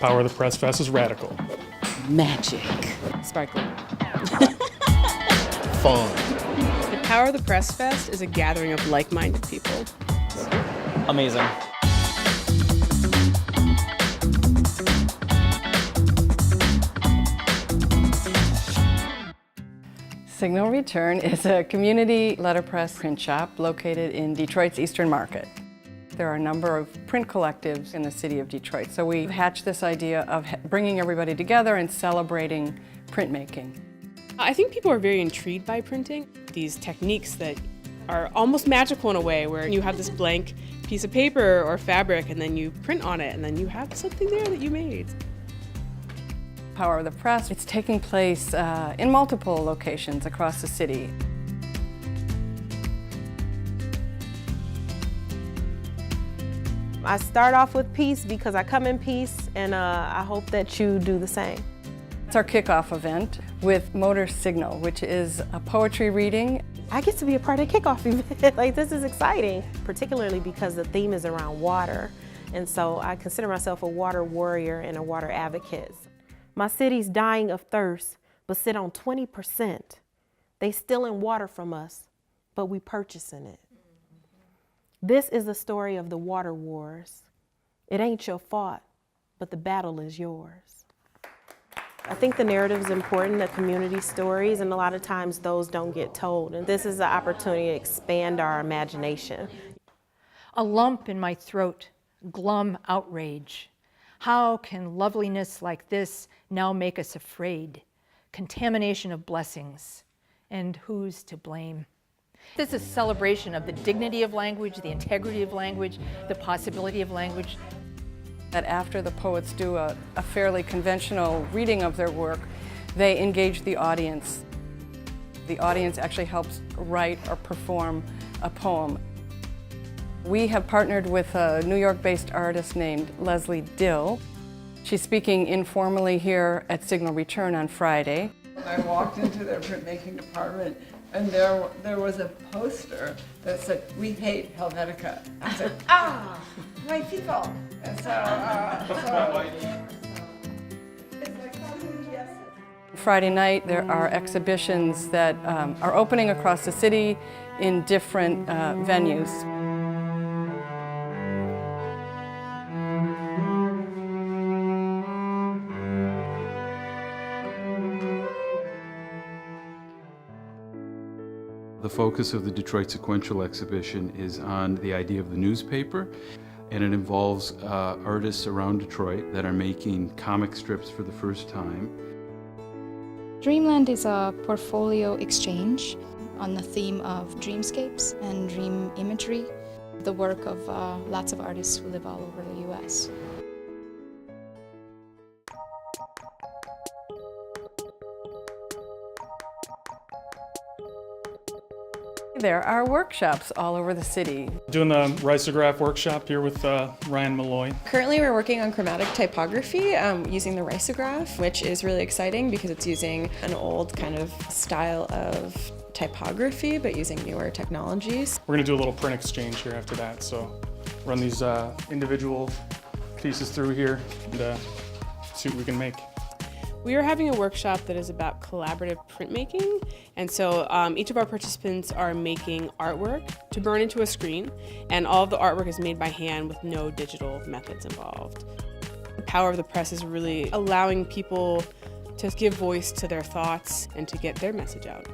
Power of the Press Fest is radical. Magic. Sparkling. Fun. The Power of the Press Fest is a gathering of like-minded people. Amazing. Signal Return is a community letterpress print shop located in Detroit's Eastern Market. There are a number of print collectives in the city of Detroit, so we hatched this idea of bringing everybody together and celebrating printmaking. I think people are very intrigued by printing. These techniques that are almost magical in a way, where you have this blank piece of paper or fabric and then you print on it and then you have something there that you made. Power of the Press, it's taking place in multiple locations across the city. I start off with peace because I come in peace, and I hope that you do the same. It's our kickoff event with Motor Signal, which is a poetry reading. I get to be a part of the kickoff event. Like, this is exciting, particularly because the theme is around water. And so I consider myself a water warrior and a water advocate. My city's dying of thirst, but sit on 20%. They stealing water from us, but we purchasing it. This is the story of the water wars. It ain't your fault, but the battle is yours. I think the narrative is important, the community stories, and a lot of times those don't get told. And this is an opportunity to expand our imagination. A lump in my throat, glum outrage. How can loveliness like this now make us afraid? Contamination of blessings, and who's to blame? This is a celebration of the dignity of language, the integrity of language, the possibility of language. That after the poets do a fairly conventional reading of their work, they engage the audience. The audience actually helps write or perform a poem. We have partnered with a New York-based artist named Leslie Dill. She's speaking informally here at Signal Return on Friday. I walked into their printmaking department and there was a poster that said, "We hate Helvetica." I said, "Ah, my people." And it's like, yes. Friday night there are exhibitions that are opening across the city in different venues. The focus of the Detroit Sequential exhibition is on the idea of the newspaper, and it involves artists around Detroit that are making comic strips for the first time. Dreamland is a portfolio exchange on the theme of dreamscapes and dream imagery, the work of lots of artists who live all over the U.S. There are workshops all over the city. Doing the Risograph workshop here with Ryan Malloy. Currently we're working on chromatic typography using the Risograph, which is really exciting because it's using an old kind of style of typography but using newer technologies. We're going to do a little print exchange here after that, so run these individual pieces through here and see what we can make. We are having a workshop that is about collaborative printmaking, and so each of our participants are making artwork to burn into a screen, and all of the artwork is made by hand with no digital methods involved. The Power of the Press is really allowing people to give voice to their thoughts and to get their message out.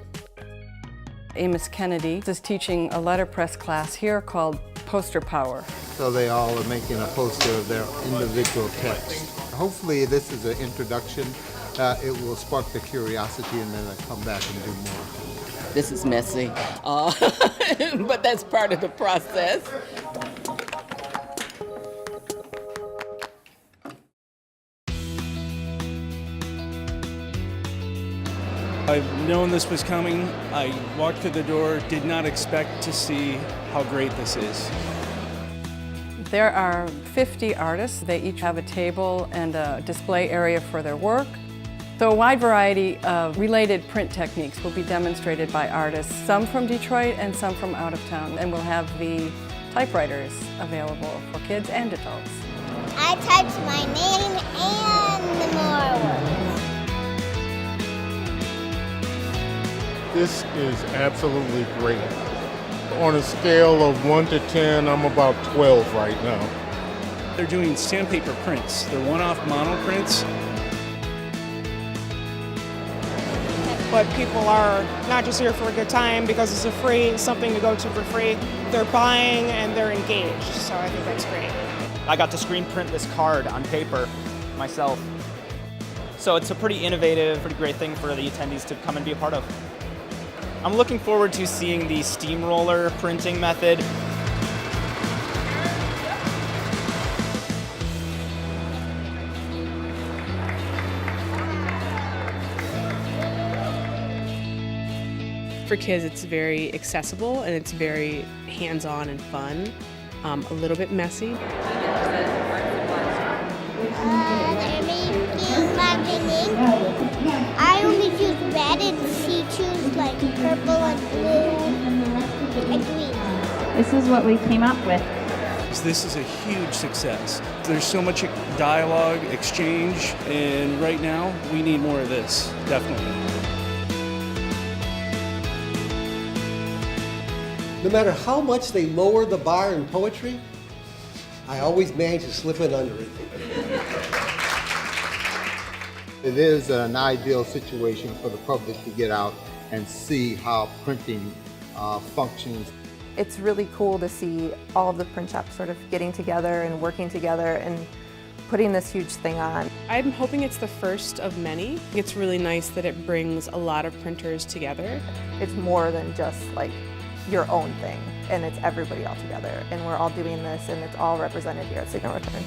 Amos Kennedy is teaching a letterpress class here called Poster Power. So they all are making a poster of their individual text. Hopefully this is an introduction. It will spark the curiosity and then I'll come back and do more. This is messy, but that's part of the process. I've known this was coming. I walked through the door, did not expect to see how great this is. There are 50 artists. They each have a table and a display area for their work. So a wide variety of related print techniques will be demonstrated by artists, some from Detroit and some from out of town. And we'll have the typewriters available for kids and adults. I typed my name and more words. This is absolutely great. On a scale of 1 to 10, I'm about 12 right now. They're doing sandpaper prints. They're one-off mono prints. But people are not just here for a good time because it's something to go to for free. They're buying and they're engaged, so I think that's great. I got to screen print this card on paper myself. So it's a pretty innovative, pretty great thing for the attendees to come and be a part of. I'm looking forward to seeing the steamroller printing method. For kids, it's very accessible and it's very hands-on and fun, a little bit messy. They're making magic ink. I only choose red and she choose like purple and blue and green. This is what we came up with. This is a huge success. There's so much dialogue, exchange, and right now we need more of this, definitely. No matter how much they lower the bar in poetry, I always manage to slip it under it. It is an ideal situation for the public to get out and see how printing functions. It's really cool to see all of the print shops sort of getting together and working together and putting this huge thing on. I'm hoping it's the first of many. It's really nice that it brings a lot of printers together. It's more than just like your own thing, and it's everybody all together, and we're all doing this, and it's all represented here at Signal Return.